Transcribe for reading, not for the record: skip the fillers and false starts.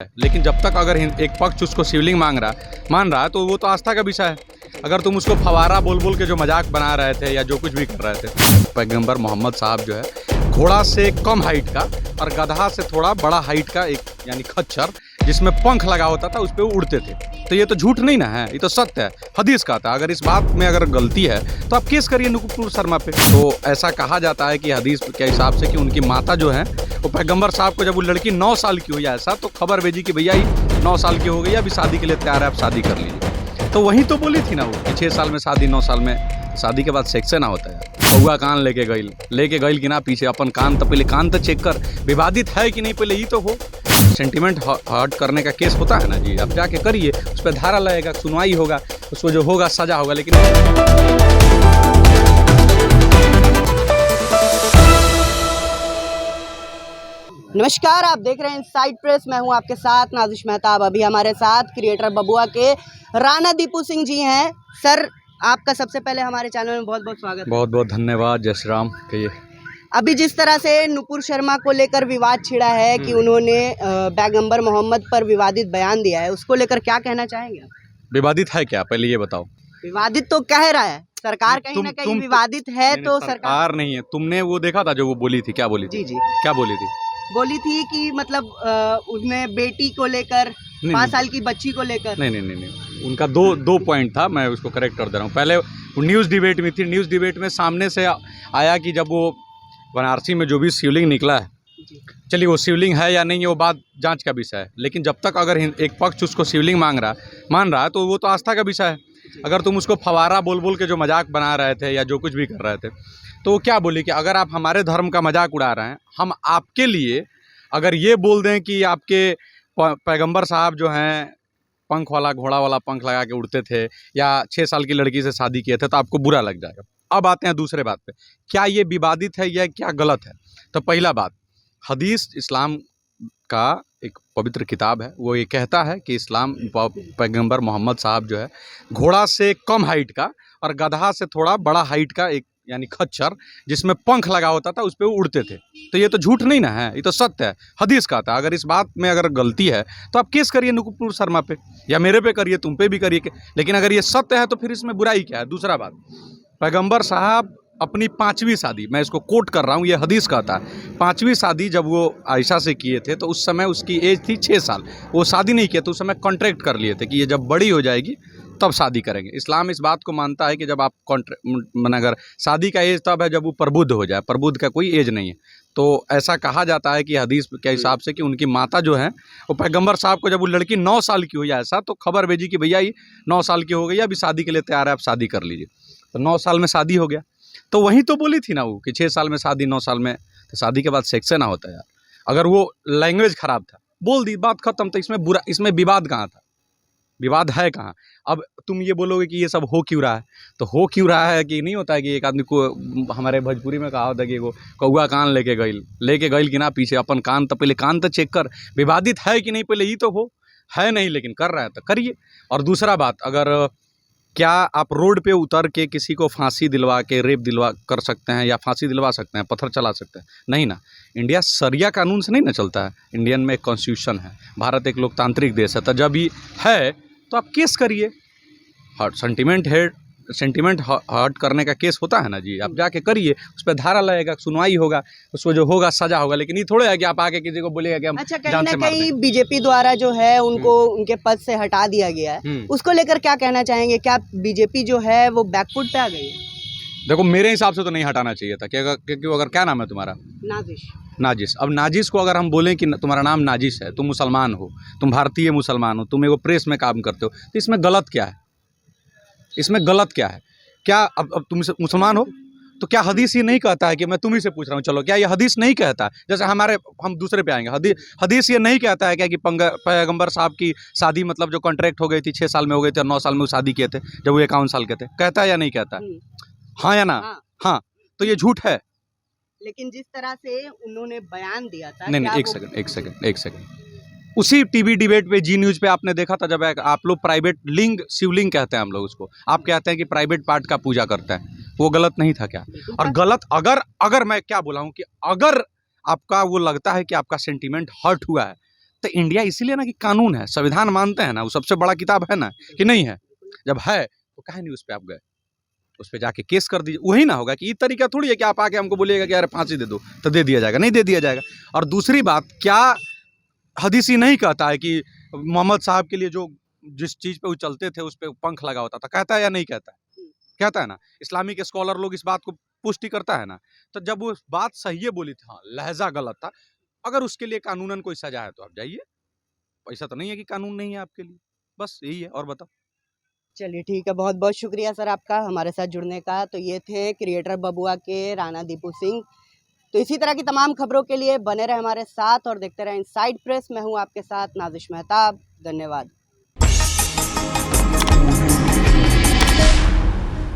लेकिन जब तक अगर एक पक्ष उसको शिवलिंग मान रहा है तो वो तो आस्था का विषय है। अगर तुम उसको फवारा बोल बोल के जो मजाक बना रहे थे या जो कुछ भी कर रहे थे, पैगंबर मोहम्मद साहब जो है घोड़ा से कम हाइट का और गधा से थोड़ा बड़ा हाइट का एक यानी खच्चर जिसमें पंख लगा होता था उस पर वो उड़ते थे। तो ये तो झूठ नहीं ना है, ये तो सत्य है, हदीस का था। अगर इस बात में अगर गलती है तो आप केस करिए नुपुर शर्मा पे। तो ऐसा कहा जाता है कि हदीस के हिसाब से कि उनकी माता जो है वो पैगंबर साहब को जब वो लड़की 9 साल की हुई ऐसा तो खबर भेजी कि भैया ही 9 साल की हो गई, अभी शादी के लिए तैयार है, आप शादी कर लीजिए। तो वहीं तो बोली थी ना वो कि 6 साल में शादी, 9 साल में शादी के बाद सेक्स ना होता है। कौआ कान लेके गईल कि ना पीछे अपन कान, तो पहले कान तो चेक कर, विवादित है कि नहीं पहले ही तो हो। सेंटिमेंट हर्ट करने का केस होता है ना जी, आप जाके करिए, उस पर धारा लगेगा, सुनवाई होगा, उसको जो होगा सजा होगा। लेकिन नमस्कार, आप देख रहे हैं इनसाइड प्रेस। मैं हूं आपके साथ नाजिश मेहताब। अभी हमारे साथ क्रिएटर बबुआ के राणा दीपू सिंह जी हैं। सर, आपका सबसे पहले हमारे चैनल में बहुत बहुत स्वागत है। बहुत बहुत धन्यवाद। जय श्री राम। कहिए। अभी जिस तरह से नुपुर शर्मा को लेकर विवाद छिड़ा है कि उन्होंने पैगंबर मोहम्मद पर विवादित बयान दिया है, उसको लेकर क्या कहना चाहेंगे? विवादित है क्या, पहले ये बताओ। विवादित तो कह रहा है सरकार, कहीं ना कहीं विवादित है। तो सरकार नहीं है। तुमने वो देखा था जो वो बोली थी, क्या बोली थी? जी, क्या बोली थी? बोली थी कि मतलब उसमें बेटी को लेकर, 5 साल की बच्ची को लेकर। नहीं, उनका दो पॉइंट था, मैं उसको करेक्ट कर दे रहा हूँ। पहले वो न्यूज़ डिबेट में थी, न्यूज़ डिबेट में सामने से आया कि जब वो बनारसी में जो भी शिवलिंग निकला है, चलिए वो शिवलिंग है या नहीं है वो बात जांच का विषय है। लेकिन जब तक अगर एक पक्ष उसको शिवलिंग मान रहा है तो वो तो आस्था का विषय है। अगर तुम उसको फवारा बोल बोल के जो मजाक बना रहे थे या जो कुछ भी कर रहे थे, तो वो क्या बोली कि अगर आप हमारे धर्म का मजाक उड़ा रहे हैं, हम आपके लिए अगर ये बोल दें कि आपके पैगंबर साहब जो हैं पंख वाला, घोड़ा वाला पंख लगा के उड़ते थे या 6 साल की लड़की से शादी किए थे, तो आपको बुरा लग जाएगा। अब आते हैं दूसरे बात पे, क्या ये विवादित है या क्या गलत है? तो पहला बात, हदीस इस्लाम का एक पवित्र किताब है, वो ये कहता है कि इस्लाम पैगंबर मोहम्मद साहब जो है घोड़ा से कम हाइट का और गधा से थोड़ा बड़ा हाइट का एक यानी खच्चर जिसमें पंख लगा होता था उस पर वो उड़ते थे। तो ये तो झूठ नहीं ना है, ये तो सत्य है, हदीस का था। अगर इस बात में अगर गलती है तो आप केस करिए नुपुर शर्मा पे या मेरे पे करिए, तुम पे भी करिए। लेकिन अगर ये सत्य है तो फिर इसमें बुराई क्या है? दूसरा बात, पैगंबर साहब अपनी 5वीं शादी, मैं इसको कोट कर रहा हूँ, ये हदीस का था, 5वीं शादी जब वो आयशा से किए थे तो उस समय उसकी एज थी 6 साल। वो शादी नहीं किया तो उस समय कॉन्ट्रैक्ट कर लिए थे कि ये जब बड़ी हो जाएगी तब शादी करेंगे। इस्लाम इस बात को मानता है कि जब आप कॉन्ट्रैक्ट अगर शादी का एज तब है जब वो प्रबुद्ध हो जाए, प्रबुद्ध का कोई एज नहीं है। तो ऐसा कहा जाता है कि हदीस के हिसाब से कि उनकी माता जो है वो पैगंबर साहब को जब वो लड़की 9 साल की हुई ऐसा तो खबर भेजी कि भैया ही 9 साल की हो गई, अभी शादी के लिए तैयार है, आप शादी कर लीजिए। तो 9 साल में शादी हो गया। तो वहीं तो बोली थी ना वो कि 6 साल में शादी, 9 साल में तो शादी के बाद सेक्स ना होता है यार। अगर वो लैंग्वेज खराब था, बोल दी, बात खत्म। तो इसमें बुरा, इसमें विवाद कहाँ था? विवाद है कहाँ? अब तुम ये बोलोगे कि ये सब हो क्यों रहा है, तो हो क्यों रहा है कि नहीं होता है कि एक आदमी को, हमारे भोजपुरी में कहा होता है कि वो कौआ कान लेके गईल कि ना पीछे अपन कान, तो पहले कान तो चेक कर, विवादित है कि नहीं पहले ही तो हो। है नहीं, लेकिन कर रहा है तो करिए। और दूसरा बात, अगर क्या आप रोड पे उतर के किसी को फांसी दिलवा के रेप दिलवा कर सकते हैं या फांसी दिलवा सकते हैं, पत्थर चला सकते हैं? नहीं ना। इंडिया शरिया कानून से नहीं ना चलता है। इंडियन में एक कॉन्स्टिट्यूशन है, भारत एक लोकतांत्रिक देश है। तो जब ही है तो आप केस करिए। सेंटिमेंट हर्ट करने का केस होता है ना जी, आप जाके करिए, उस पर धारा लगेगा, सुनवाई होगा, उसको जो होगा सजा होगा। लेकिन ये थोड़े है कि आप आके किसी को बोलेगा कि हम अच्छा, कहीं ना कहीं बीजेपी द्वारा जो है उनको उनके पद से हटा दिया गया है, उसको लेकर क्या कहना चाहेंगे? क्या बीजेपी जो है वो बैकफुट पे आ गई है? देखो, मेरे हिसाब से तो नहीं हटाना चाहिए था। क्योंकि अगर क्या नाम है तुम्हारा? नाजिश। अब नाजिश को अगर हम बोलें कि तुम्हारा नाम नाजिश है, तुम मुसलमान हो, तुम भारतीय मुसलमान हो, तुम एगो प्रेस में काम करते हो, तो इसमें गलत क्या है? इसमें गलत क्या है? क्या अब तुम मुसलमान हो तो क्या हदीस ये नहीं कहता है कि, मैं तुम्ही से पूछ रहा हूँ, चलो, क्या ये हदीस नहीं कहता है? जैसे हम दूसरे पे आएंगे, हदीस ये नहीं कहता है क्या कि पैगंबर साहब की शादी मतलब जो कॉन्ट्रैक्ट हो गई थी 6 साल में हो गई थी और 9 साल में वो शादी किए थे जब वो 51 साल के थे? कहता है या नहीं कहता है? हाँ या ना? हाँ। तो ये झूठ है। लेकिन जिस तरह से उन्होंने बयान दिया था, नहीं, एक सेकंड, उसी टीवी डिबेट पे, जी न्यूज़ पे आपने देखा था जब आप लोग प्राइवेट लिंग, शिवलिंग कहते हैं हम लोग उसको, आप कहते हैं कि प्राइवेट पार्ट का पूजा करता है, वो गलत नहीं था क्या? और गलत अगर मैं क्या बोला हूँ कि अगर आपका वो लगता है कि आपका सेंटीमेंट हर्ट हुआ है तो इंडिया इसीलिए ना कि कानून है, संविधान मानते हैं ना, वो सबसे बड़ा किताब है ना कि नहीं है। जब है तो काहे नहीं उस पर आप गए, उस पर जाके केस कर दीजिए। वही ना होगा कि ये तरीका थोड़ी है कि आप आके हमको बोलिएगा कि यार फांसी दे दो तो दे दिया जाएगा, नहीं दे दिया जाएगा। और दूसरी बात, क्या हदीस ही नहीं कहता है कि मोहम्मद साहब के लिए जो जिस चीज़ पे वो चलते थे उस पे पंख लगा होता था, कहता है या नहीं कहता है? कहता है ना। इस्लामिक स्कॉलर लोग इस बात को पुष्टि करता है ना। तो जब वो बात सही है बोली थी, हाँ लहजा गलत था, अगर उसके लिए कानूनन कोई सजा है तो आप जाइए, ऐसा तो नहीं है कि कानून नहीं है आपके लिए, बस यही है। और बताओ। चलिए ठीक है, बहुत बहुत शुक्रिया सर आपका हमारे साथ जुड़ने का। तो ये थे क्रिएटर बबुआ के राणा दीपू सिंह। तो इसी तरह की तमाम खबरों के लिए बने रहे हमारे साथ और देखते रहे इनसाइड प्रेस। मैं हूँ आपके साथ नाजिश मेहताब। धन्यवाद।